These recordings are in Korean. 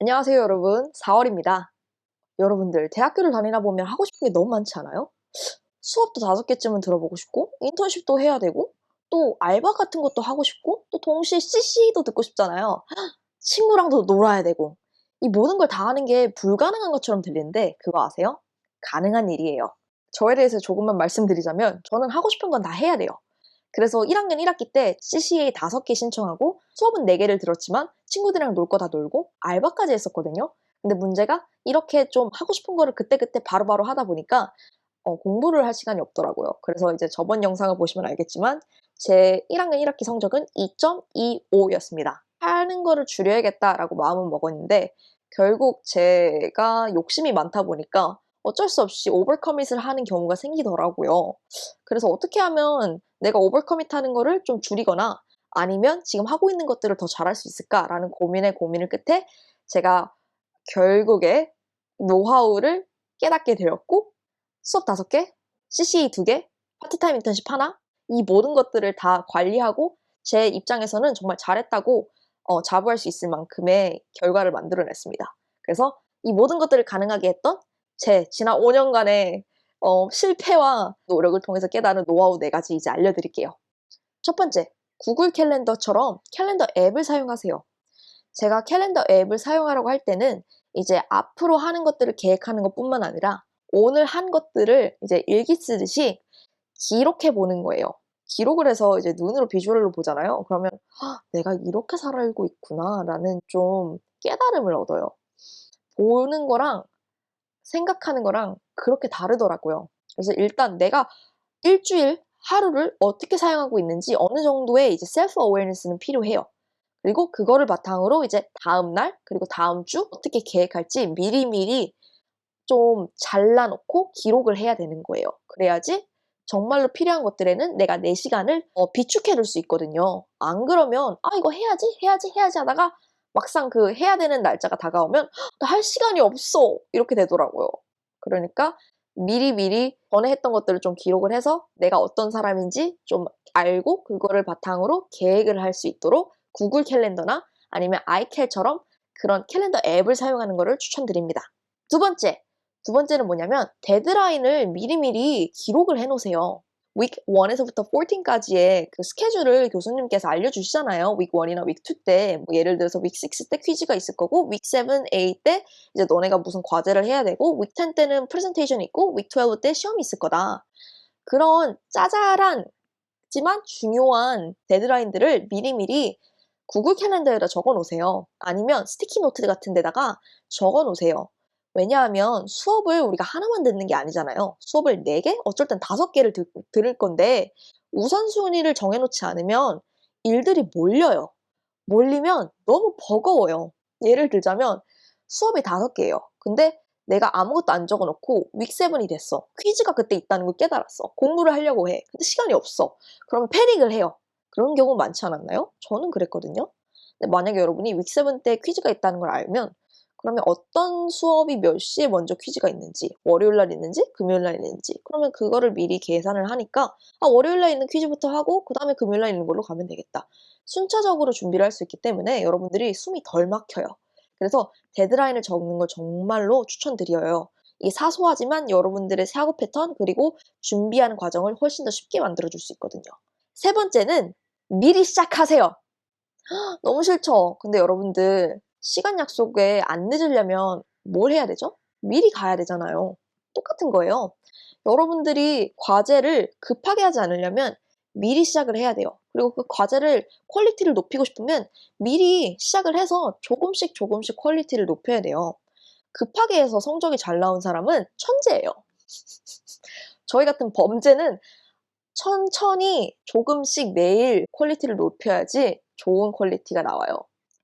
안녕하세요, 여러분. 4월입니다. 여러분들, 대학교를 다니다 보면 하고 싶은 게 너무 많지 않아요? 수업도 5개쯤은 들어보고 싶고, 인턴십도 해야 되고, 또 알바 같은 것도 하고 싶고, 또 동시에 CC도 듣고 싶잖아요. 친구랑도 놀아야 되고. 이 모든 걸 다 하는 게 불가능한 것처럼 들리는데, 그거 아세요? 가능한 일이에요. 저에 대해서 조금만 말씀드리자면, 저는 하고 싶은 건 다 해야 돼요. 그래서 1학년 1학기 때 CCA 5개 신청하고 수업은 4개를 들었지만 친구들이랑 놀 거 다 놀고 알바까지 했었거든요. 근데 문제가 이렇게 좀 하고 싶은 거를 그때그때 바로바로 하다 보니까 공부를 할 시간이 없더라고요. 그래서 이제 저번 영상을 보시면 알겠지만 제 1학년 1학기 성적은 2.25였습니다. 하는 거를 줄여야겠다라고 마음은 먹었는데 결국 제가 욕심이 많다 보니까 어쩔 수 없이 오버커밋을 하는 경우가 생기더라고요. 그래서 어떻게 하면 내가 오버커밋하는 거를 좀 줄이거나 아니면 지금 하고 있는 것들을 더 잘할 수 있을까라는 고민의 고민을 끝에 제가 결국에 노하우를 깨닫게 되었고 수업 5개, CC 2개, 파트타임 인턴십 하나 이 모든 것들을 다 관리하고 제 입장에서는 정말 잘했다고 자부할 수 있을 만큼의 결과를 만들어냈습니다. 그래서 이 모든 것들을 가능하게 했던 제 지난 5년간의 실패와 노력을 통해서 깨달은 노하우 4가지 이제 알려드릴게요. 첫 번째, 구글 캘린더처럼 캘린더 앱을 사용하세요. 제가 캘린더 앱을 사용하라고 할 때는 이제 앞으로 하는 것들을 계획하는 것뿐만 아니라 오늘 한 것들을 이제 일기 쓰듯이 기록해 보는 거예요. 기록을 해서 이제 눈으로 비주얼로 보잖아요. 그러면 '내가 이렇게 살고 있구나.'라는 좀 깨달음을 얻어요. 보는 거랑 생각하는 거랑 그렇게 다르더라고요. 그래서 일단 내가 일주일 하루를 어떻게 사용하고 있는지 어느 정도의 이제 셀프 어웨어니스는 필요해요. 그리고 그거를 바탕으로 이제 다음 날 그리고 다음 주 어떻게 계획할지 미리미리 좀 잘라 놓고 기록을 해야 되는 거예요. 그래야지 정말로 필요한 것들에는 내가 내 시간을 비축해 둘 수 있거든요. 안 그러면 '아 이거 해야지, 해야지, 해야지.' 하다가 막상 그 해야 되는 날짜가 다가오면 '나 할 시간이 없어.' 이렇게 되더라고요. 그러니까 미리미리 전에 했던 것들을 좀 기록을 해서 내가 어떤 사람인지 좀 알고 그거를 바탕으로 계획을 할 수 있도록 구글 캘린더나 아니면 아이캘처럼 그런 캘린더 앱을 사용하는 거를 추천드립니다. 두 번째, 두 번째는 뭐냐면 데드라인을 미리미리 기록을 해 놓으세요. week 1에서부터 14까지의 그 스케줄을 교수님께서 알려주시잖아요. week 1이나 week 2 때. 뭐 예를 들어서 week 6 때 퀴즈가 있을 거고 week 7, 8 때 이제 너네가 무슨 과제를 해야 되고 week 10 때는 프레젠테이션이 있고 week 12 때 시험이 있을 거다. 그런 짜잘한 지만 중요한 데드라인들을 미리미리 구글 캘린더에다 적어 놓으세요. 아니면 스티키 노트 같은 데다가 적어 놓으세요. 왜냐하면 수업을 우리가 하나만 듣는 게 아니잖아요. 수업을 4개? 어쩔 땐 5개를 들을 건데 우선순위를 정해 놓지 않으면 일들이 몰려요. 몰리면 너무 버거워요. 예를 들자면 수업이 5개예요. 근데 내가 아무것도 안 적어 놓고 윅 7이 됐어. 퀴즈가 그때 있다는 걸 깨달았어. 공부를 하려고 해. 근데 시간이 없어. 그러면 패닉을 해요. 그런 경우 많지 않았나요? 저는 그랬거든요. 근데 만약에 여러분이 윅 7 때 퀴즈가 있다는 걸 알면 그러면 어떤 수업이 몇 시에 먼저 퀴즈가 있는지, 월요일 날 있는지, 금요일 날 있는지 그러면 그거를 미리 계산을 하니까 월요일 날 있는 퀴즈부터 하고 그다음에 금요일 날 있는 걸로 가면 되겠다. 순차적으로 준비를 할 수 있기 때문에 여러분들이 숨이 덜 막혀요. 그래서 데드라인을 적는 걸 정말로 추천드려요. 이 사소하지만 여러분들의 사고 패턴 그리고 준비하는 과정을 훨씬 더 쉽게 만들어줄 수 있거든요. 세 번째는 미리 시작하세요. 너무 싫죠? 근데 여러분들 시간 약속에 안 늦으려면 뭘 해야 되죠? 미리 가야 되잖아요. 똑같은 거예요. 여러분들이 과제를 급하게 하지 않으려면 미리 시작을 해야 돼요. 그리고 그 과제를 퀄리티를 높이고 싶으면 미리 시작을 해서 조금씩 조금씩 퀄리티를 높여야 돼요. 급하게 해서 성적이 잘 나온 사람은 천재예요. 저희 같은 범죄는 천천히 조금씩 매일 퀄리티를 높여야지 좋은 퀄리티가 나와요.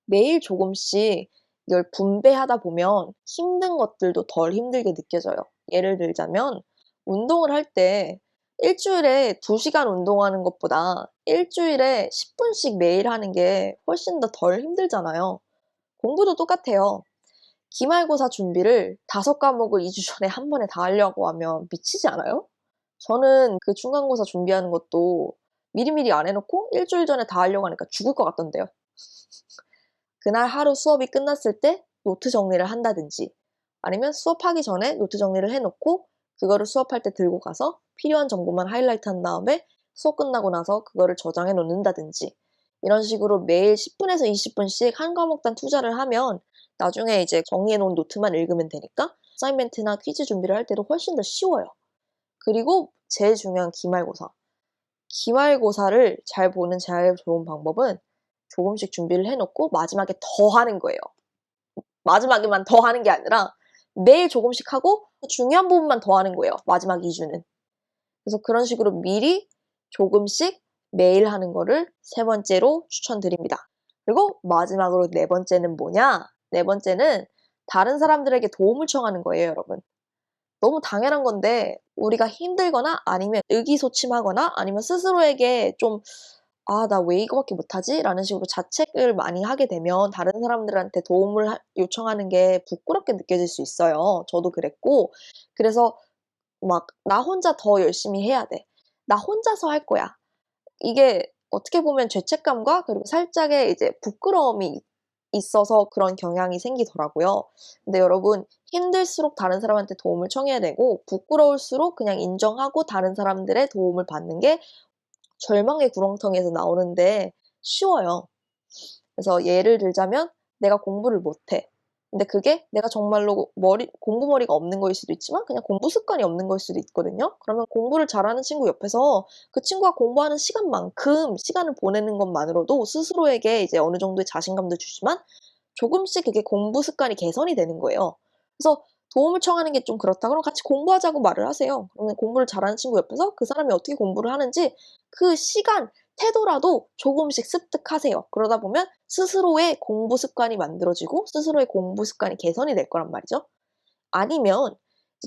매일 조금씩 이걸 분배하다 보면 힘든 것들도 덜 힘들게 느껴져요. 예를 들자면 운동을 할 때 일주일에 2시간 운동하는 것보다 일주일에 10분씩 매일 하는 게 훨씬 더 덜 힘들잖아요. 공부도 똑같아요. 기말고사 준비를 5과목을 2주 전에 한 번에 다 하려고 하면 미치지 않아요? 저는 그 중간고사 준비하는 것도 미리미리 안 해 놓고 일주일 전에 다 하려고 하니까 죽을 것 같던데요. 그날 하루 수업이 끝났을 때 노트 정리를 한다든지 아니면 수업하기 전에 노트 정리를 해놓고 그거를 수업할 때 들고 가서 필요한 정보만 하이라이트 한 다음에 수업 끝나고 나서 그거를 저장해 놓는다든지 이런 식으로 매일 10분에서 20분씩 한 과목당 투자를 하면 나중에 이제 정리해 놓은 노트만 읽으면 되니까 어사이먼트나 퀴즈 준비를 할 때도 훨씬 더 쉬워요. 그리고 제일 중요한 기말고사. 기말고사를 잘 보는 제일 좋은 방법은 조금씩 준비를 해 놓고 마지막에 더 하는 거예요. 마지막에만 더 하는 게 아니라 매일 조금씩 하고 중요한 부분만 더 하는 거예요, 마지막 2주는. 그래서 그런 식으로 미리 조금씩 매일 하는 거를 세 번째로 추천드립니다. 그리고 마지막으로 네 번째는 뭐냐? 네 번째는 다른 사람들에게 도움을 청하는 거예요, 여러분. 너무 당연한 건데 우리가 힘들거나 아니면 의기소침하거나 아니면 스스로에게 좀 '아 나 왜 이거밖에 못하지?' 라는 식으로 자책을 많이 하게 되면 다른 사람들한테 도움을 요청하는 게 부끄럽게 느껴질 수 있어요. 저도 그랬고 그래서 막 '나 혼자 더 열심히 해야 돼. 나 혼자서 할 거야.' 이게 어떻게 보면 죄책감과 그리고 살짝의 이제 부끄러움이 있어서 그런 경향이 생기더라고요. 근데 여러분 힘들수록 다른 사람한테 도움을 청해야 되고 부끄러울수록 그냥 인정하고 다른 사람들의 도움을 받는 게 절망의 구렁텅이에서 나오는데 쉬워요. 그래서 예를 들자면 내가 공부를 못해. 근데 그게 내가 정말로 공부머리가 없는 거일 수도 있지만 그냥 공부 습관이 없는 거일 수도 있거든요. 그러면 공부를 잘하는 친구 옆에서 그 친구가 공부하는 시간만큼 시간을 보내는 것만으로도 스스로에게 이제 어느 정도의 자신감도 주지만 조금씩 그게 공부 습관이 개선이 되는 거예요. 그래서 도움을 청하는 게 좀 그렇다 그러면 같이 공부하자고 말을 하세요. 그러면 공부를 잘하는 친구 옆에서 그 사람이 어떻게 공부를 하는지 그 시간, 태도라도 조금씩 습득하세요. 그러다 보면 스스로의 공부 습관이 만들어지고 스스로의 공부 습관이 개선이 될 거란 말이죠. 아니면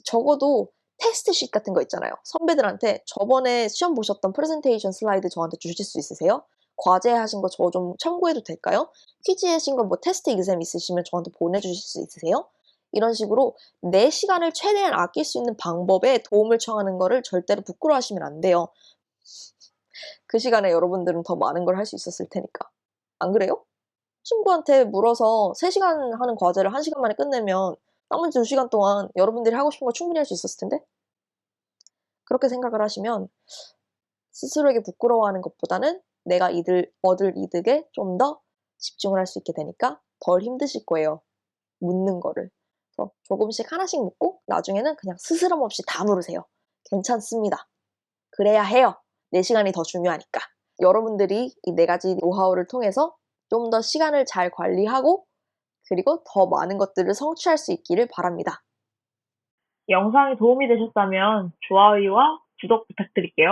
적어도 테스트 쉿 같은 거 있잖아요. 선배들한테 "저번에 시험 보셨던 프레젠테이션 슬라이드 저한테 주실 수 있으세요? 과제하신 거 저 좀 참고해도 될까요? 퀴즈하신 거 뭐 테스트 exam 있으시면 저한테 보내주실 수 있으세요?" 이런 식으로 내 시간을 최대한 아낄 수 있는 방법에 도움을 청하는 거를 절대로 부끄러워하시면 안 돼요. 그 시간에 여러분들은 더 많은 걸 할 수 있었을 테니까. 안 그래요? 친구한테 물어서 3 시간 하는 과제를 1 시간 만에 끝내면 나머지 2 시간 동안 여러분들이 하고 싶은 거 충분히 할 수 있었을 텐데? 그렇게 생각을 하시면 스스로에게 부끄러워하는 것보다는 내가 얻을 이득에 좀 더 집중을 할 수 있게 되니까 덜 힘드실 거예요, 묻는 거를. 그래서 조금씩 하나씩 묻고 나중에는 그냥 스스럼 없이 다 물으세요. 괜찮습니다. 그래야 해요. 내 시간이 더 중요하니까. 여러분들이 이 4 가지 노하우를 통해서 좀 더 시간을 잘 관리하고 그리고 더 많은 것들을 성취할 수 있기를 바랍니다. 영상이 도움이 되셨다면 좋아요와 구독 부탁드릴게요.